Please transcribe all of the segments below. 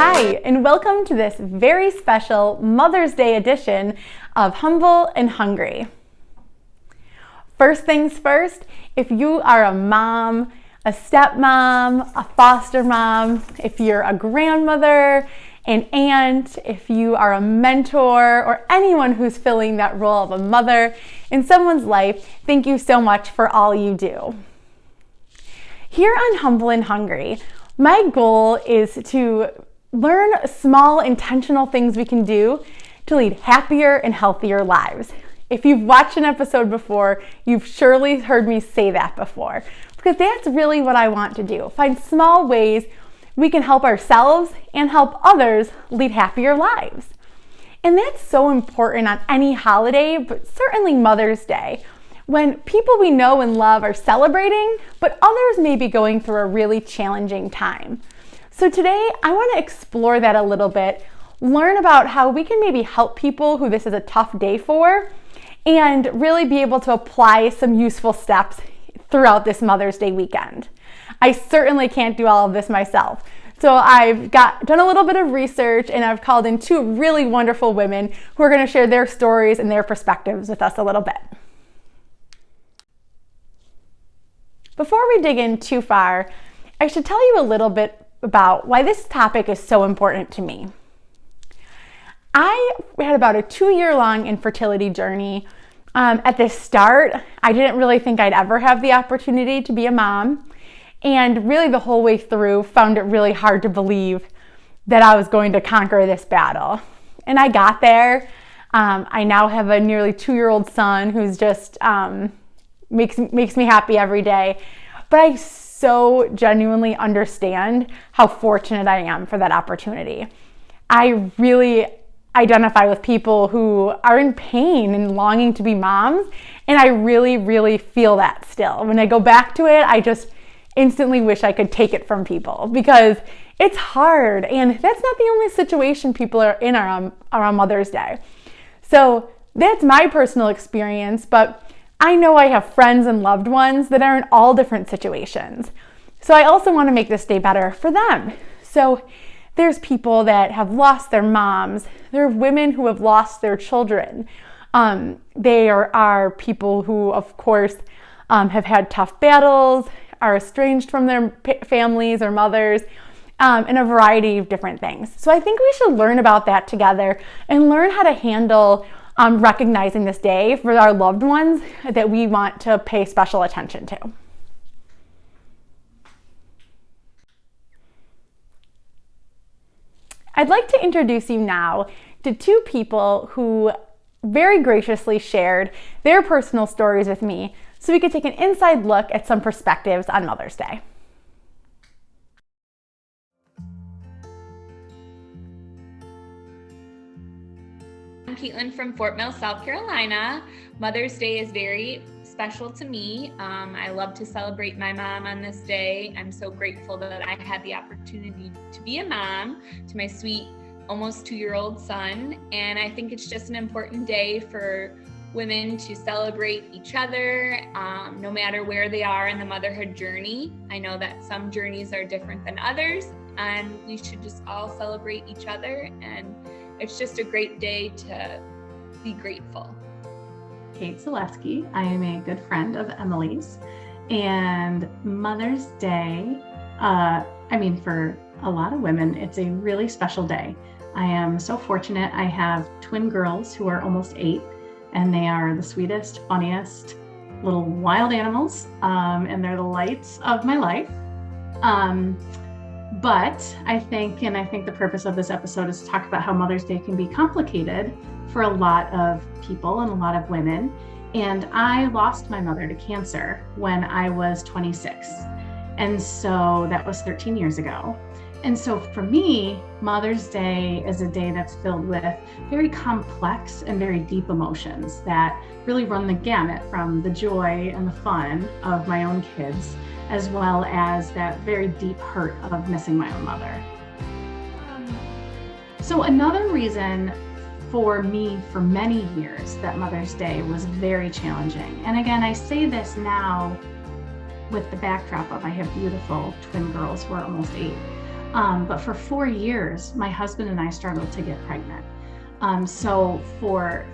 Hi, and welcome to this very special Mother's Day edition of Humble and Hungry. First things first, if you are a mom, a stepmom, a foster mom, if you're a grandmother, an aunt, if you are a mentor, or anyone who's filling that role of a mother in someone's life, thank you so much for all you do. Here on Humble and Hungry, my goal is to learn small intentional things we can do to lead happier and healthier lives. If you've watched an episode before, you've surely heard me say that before, because that's really what I want to do. Find small ways we can help ourselves and help others lead happier lives. And that's so important on any holiday, but certainly Mother's Day, when people we know and love are celebrating, but others may be going through a really challenging time. So today, I want to explore that a little bit, learn about how we can maybe help people who this is a tough day for, and really be able to apply some useful steps throughout this Mother's Day weekend. I certainly can't do all of this myself. So I've done a little bit of research, and I've called in two really wonderful women who are going to share their stories and their perspectives with us a little bit. Before we dig in too far, I should tell you a little bit about why this topic is so important to me. I had about a 2-year-long infertility journey. At the start, I didn't really think I'd ever have the opportunity to be a mom, and really the whole way through found it really hard to believe that I was going to conquer this battle. And I got there. I now have a nearly 2-year-old son who's just makes me happy every day. But I so genuinely understand how fortunate I am for that opportunity. I really identify with people who are in pain and longing to be moms, and I really, really feel that still. When I go back to it, I just instantly wish I could take it from people because it's hard, and that's not the only situation people are in around Mother's Day. So that's my personal experience, but I know I have friends and loved ones that are in all different situations. So I also want to make this day better for them. So there's people that have lost their moms. There are women who have lost their children. There are people who, of course, have had tough battles, are estranged from their families or mothers, and a variety of different things. So I think we should learn about that together and learn how to handle recognizing this day for our loved ones that we want to pay special attention to. I'd like to introduce you now to two people who very graciously shared their personal stories with me so we could take an inside look at some perspectives on Mother's Day. I'm Kaitlin from Fort Mill, South Carolina. Mother's Day is very special to me. I love to celebrate my mom on this day. I'm so grateful that I had the opportunity to be a mom to my sweet, almost 2-year-old son. And I think it's just an important day for women to celebrate each other, no matter where they are in the motherhood journey. I know that some journeys are different than others, and we should just all celebrate each other. And it's just a great day to be grateful. Cait Zulewski. I am a good friend of Emily's, and Mother's Day, for a lot of women, it's a really special day. I am so fortunate. I have twin girls who are almost 8, and they are the sweetest, funniest little wild animals, and they're the lights of my life. But I think the purpose of this episode is to talk about how Mother's Day can be complicated for a lot of people and a lot of women. And I lost my mother to cancer when I was 26. And so that was 13 years ago. And so for me, Mother's Day is a day that's filled with very complex and very deep emotions that really run the gamut from the joy and the fun of my own kids, as well as that very deep hurt of missing my own mother. So another reason for me for many years that Mother's Day was very challenging, and again, I say this now with the backdrop of I have beautiful twin girls who are almost 8, But for 4 years, my husband and I struggled to get pregnant. So for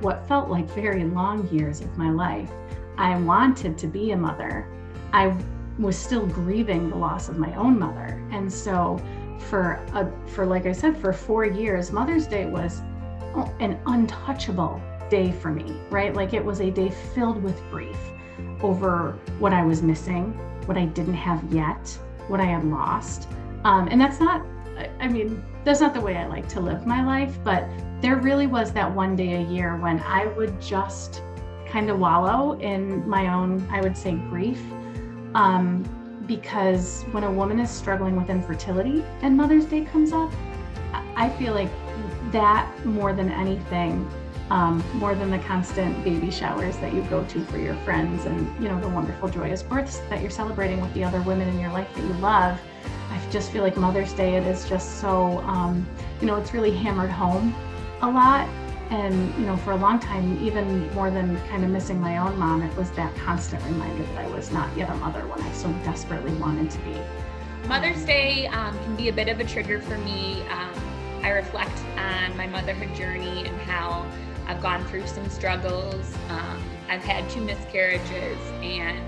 what felt like very long years of my life, I wanted to be a mother. I was still grieving the loss of my own mother. And so for like I said, for 4 years, Mother's Day was an untouchable day for me, right? Like it was a day filled with grief over what I was missing, what I didn't have yet, what I had lost. And that's not the way I like to live my life, but there really was that one day a year when I would just kind of wallow in my own, I would say, grief. Because when a woman is struggling with infertility and Mother's Day comes up, I feel like that more than anything, more than the constant baby showers that you go to for your friends and, you know, the wonderful joyous births that you're celebrating with the other women in your life that you love, I just feel like Mother's Day, it is just so, it's really hammered home a lot. And, for a long time, even more than kind of missing my own mom, it was that constant reminder that I was not yet a mother when I so desperately wanted to be. Mother's Day can be a bit of a trigger for me. I reflect on my motherhood journey and how I've gone through some struggles. I've had 2 miscarriages, and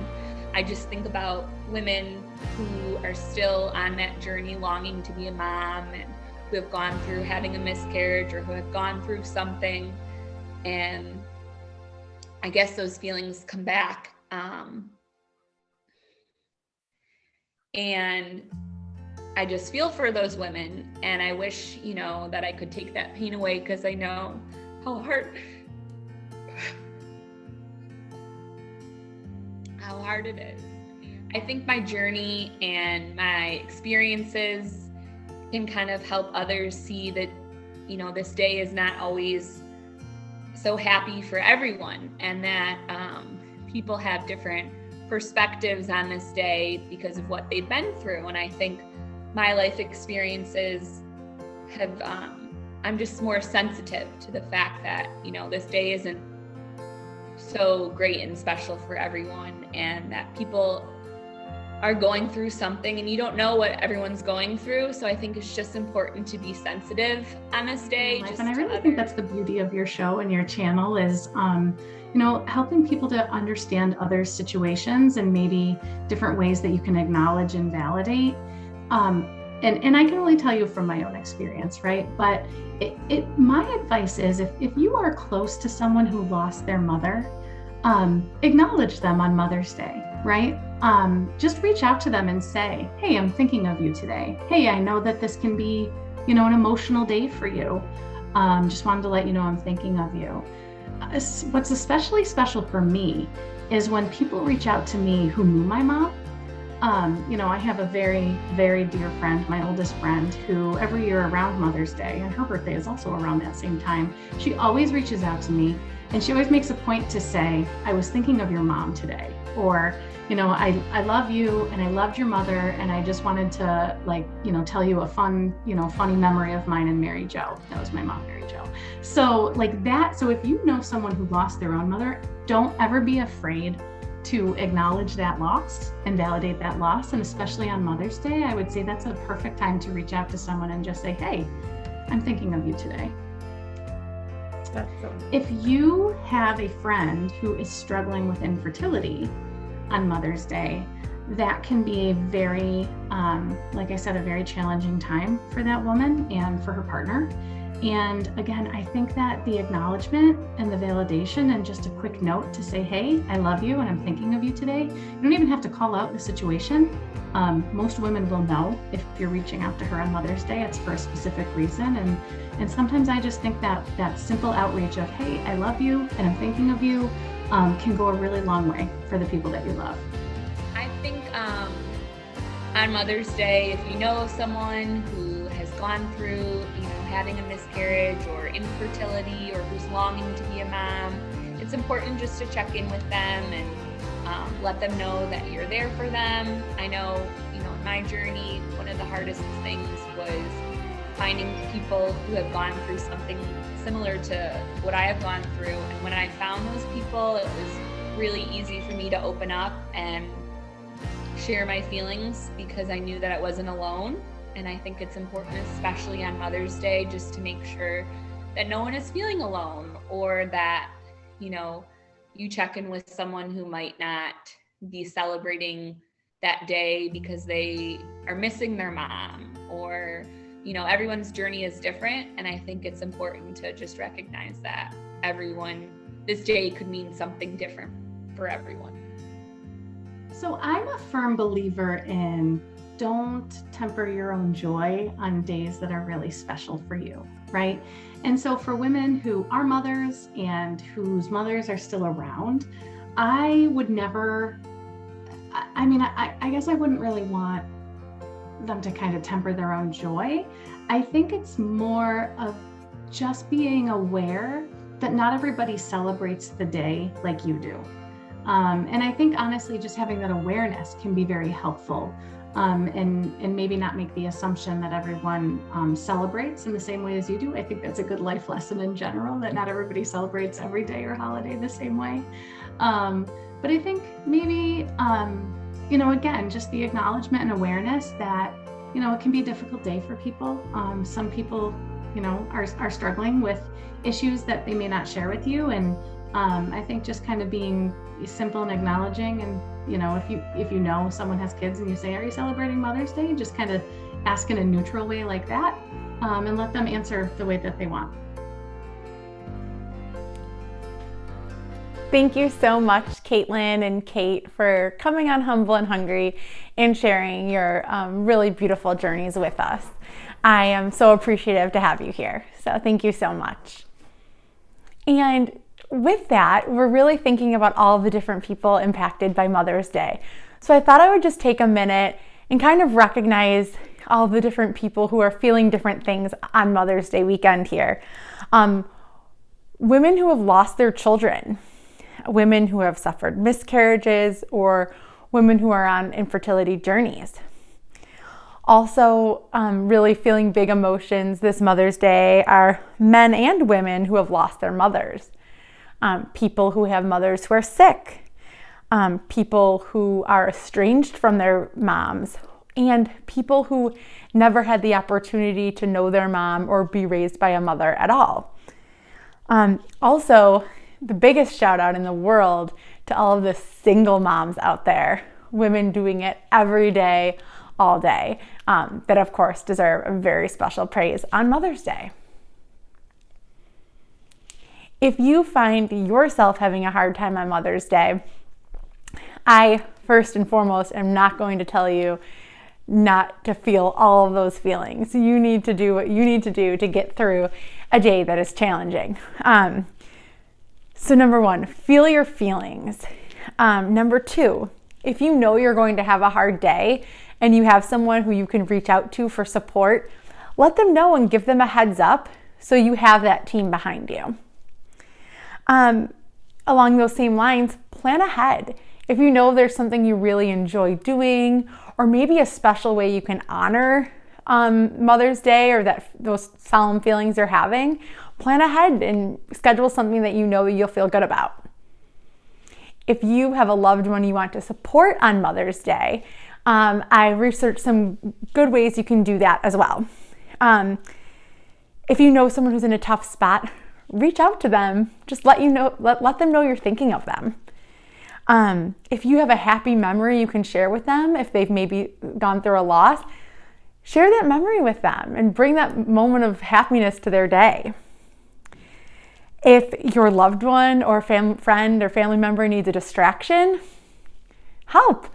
I just think about women who are still on that journey longing to be a mom, and who have gone through having a miscarriage or who have gone through something. And I guess those feelings come back. And I just feel for those women, and I wish, that I could take that pain away, because I know how hard it is. I think my journey and my experiences can kind of help others see that, this day is not always so happy for everyone, and that people have different perspectives on this day because of what they've been through. And I think my life experiences have, I'm just more sensitive to the fact that, this day isn't so great and special for everyone, and that people are going through something and you don't know what everyone's going through. So I think it's just important to be sensitive on this day. And I really think that's the beauty of your show and your channel is, helping people to understand others' situations and maybe different ways that you can acknowledge and validate. And I can only tell you from my own experience, right? But my advice is if you are close to someone who lost their mother, acknowledge them on Mother's Day, right? Just reach out to them and say, hey, I'm thinking of you today. Hey, I know that this can be, an emotional day for you. Just wanted to let you know I'm thinking of you. What's especially special for me is when people reach out to me who knew my mom. I have a very, very dear friend, my oldest friend, who every year around Mother's Day, and her birthday is also around that same time, she always reaches out to me, and she always makes a point to say, I was thinking of your mom today, or, I love you and I loved your mother, and I just wanted to tell you a fun, funny memory of mine and Mary Jo. That was my mom, Mary Jo. So like that. So if you know someone who lost their own mother, don't ever be afraid to acknowledge that loss and validate that loss. And especially on Mother's Day, I would say that's a perfect time to reach out to someone and just say, hey, I'm thinking of you today. That's so nice. If you have a friend who is struggling with infertility on Mother's Day, that can be a very, like I said, a very challenging time for that woman and for her partner. And again, I think that the acknowledgement and the validation and just a quick note to say, hey, I love you and I'm thinking of you today. You don't even have to call out the situation. Most women will know if you're reaching out to her on Mother's Day, it's for a specific reason. And sometimes I just think that that simple outreach of, hey, I love you and I'm thinking of you, can go a really long way for the people that you love. I think on Mother's Day, if you know someone who has gone through, having a miscarriage or infertility, or who's longing to be a mom, it's important just to check in with them and let them know that you're there for them. I know, in my journey, one of the hardest things was finding people who have gone through something similar to what I have gone through. And when I found those people, it was really easy for me to open up and share my feelings, because I knew that I wasn't alone. And I think it's important, especially on Mother's Day, just to make sure that no one is feeling alone, or that, you know, you check in with someone who might not be celebrating that day because they are missing their mom, or, you know, everyone's journey is different. And I think it's important to just recognize that this day could mean something different for everyone. So I'm a firm believer in don't temper your own joy on days that are really special for you, right? And so for women who are mothers and whose mothers are still around, I would never, I guess I wouldn't really want them to kind of temper their own joy. I think it's more of just being aware that not everybody celebrates the day like you do. And I think honestly, just having that awareness can be very helpful. And maybe not make the assumption that everyone celebrates in the same way as you do. I think that's a good life lesson in general, that not everybody celebrates every day or holiday the same way. But I think maybe, again, just the acknowledgement and awareness that, it can be a difficult day for people. Some people, are struggling with issues that they may not share with you. And I think just kind of being simple and acknowledging, and if you know someone has kids and you say, "Are you celebrating Mother's Day?" Just kind of ask in a neutral way like that, and let them answer the way that they want. Thank you so much, Kaitlin and Cait, for coming on Humble and Hungry and sharing your really beautiful journeys with us. I am so appreciative to have you here. So thank you so much. And with that, we're really thinking about all of the different people impacted by Mother's Day. So I thought I would just take a minute and kind of recognize all the different people who are feeling different things on Mother's Day weekend here. Women who have lost their children, women who have suffered miscarriages, or women who are on infertility journeys. Also, really feeling big emotions this Mother's Day are men and women who have lost their mothers. People who have mothers who are sick, people who are estranged from their moms, and people who never had the opportunity to know their mom or be raised by a mother at all. Also, the biggest shout out in the world to all of the single moms out there, women doing it every day, all day, that of course deserve a very special praise on Mother's Day. If you find yourself having a hard time on Mother's Day, I first and foremost am not going to tell you not to feel all of those feelings. You need to do what you need to do to get through a day that is challenging. So number one, feel your feelings. Number two, if you know you're going to have a hard day and you have someone who you can reach out to for support, let them know and give them a heads up so you have that team behind you. Along those same lines, plan ahead. If you know there's something you really enjoy doing, or maybe a special way you can honor Mother's Day, or that those solemn feelings you're having, plan ahead and schedule something that you know you'll feel good about. If you have a loved one you want to support on Mother's Day, I researched some good ways you can do that as well. If you know someone who's in a tough spot, reach out to them. Just let them know you're thinking of them. If you have a happy memory you can share with them, if they've maybe gone through a loss, share that memory with them and bring that moment of happiness to their day. If your loved one or friend or family member needs a distraction, help.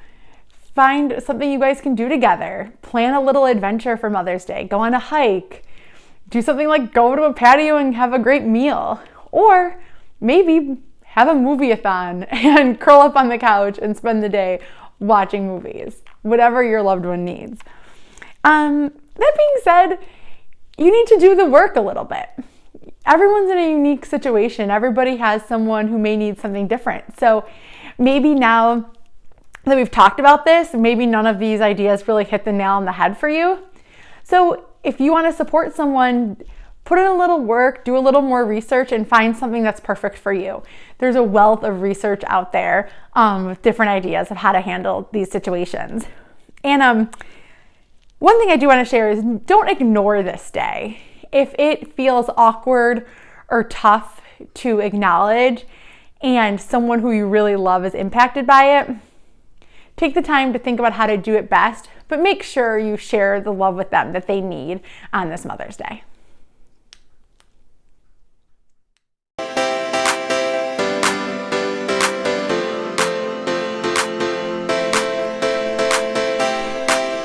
Find something you guys can do together. Plan a little adventure for Mother's Day. Go on a hike. Do something like go to a patio and have a great meal. Or maybe have a movie-a-thon and curl up on the couch and spend the day watching movies. Whatever your loved one needs. That being said, you need to do the work a little bit. Everyone's in a unique situation. Everybody has someone who may need something different. So maybe now that we've talked about this, maybe none of these ideas really hit the nail on the head for you. So if you want to support someone, put in a little work, do a little more research, and find something that's perfect for you. There's a wealth of research out there with different ideas of how to handle these situations. And One thing I do want to share is don't ignore this day. If it feels awkward or tough to acknowledge and someone who you really love is impacted by it, take the time to think about how to do it best, but make sure you share the love with them that they need on this Mother's Day.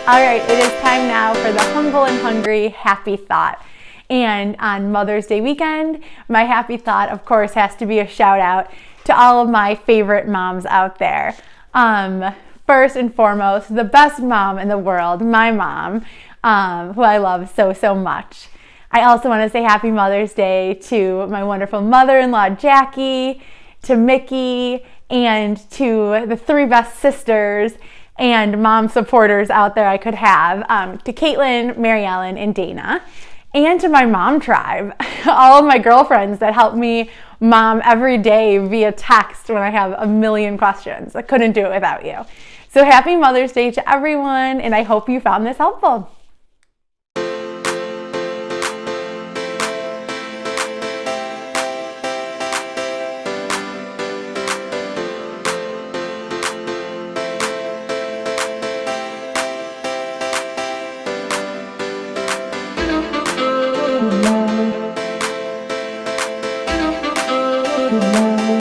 All right, it is time now for the Humble and Hungry Happy Thought. And on Mother's Day weekend, my happy thought, of course, has to be a shout out to all of my favorite moms out there. First and foremost, the best mom in the world, my mom, who I love so, so much. I also want to say happy Mother's Day to my wonderful mother-in-law, Jackie, to Mickey, and to the 3 best sisters and mom supporters out there I could have, to Kaitlin, Mary Ellen, and Dana, and to my mom tribe, all of my girlfriends that help me mom every day via text when I have a million questions. I couldn't do it without you. So happy Mother's Day to everyone, and I hope you found this helpful.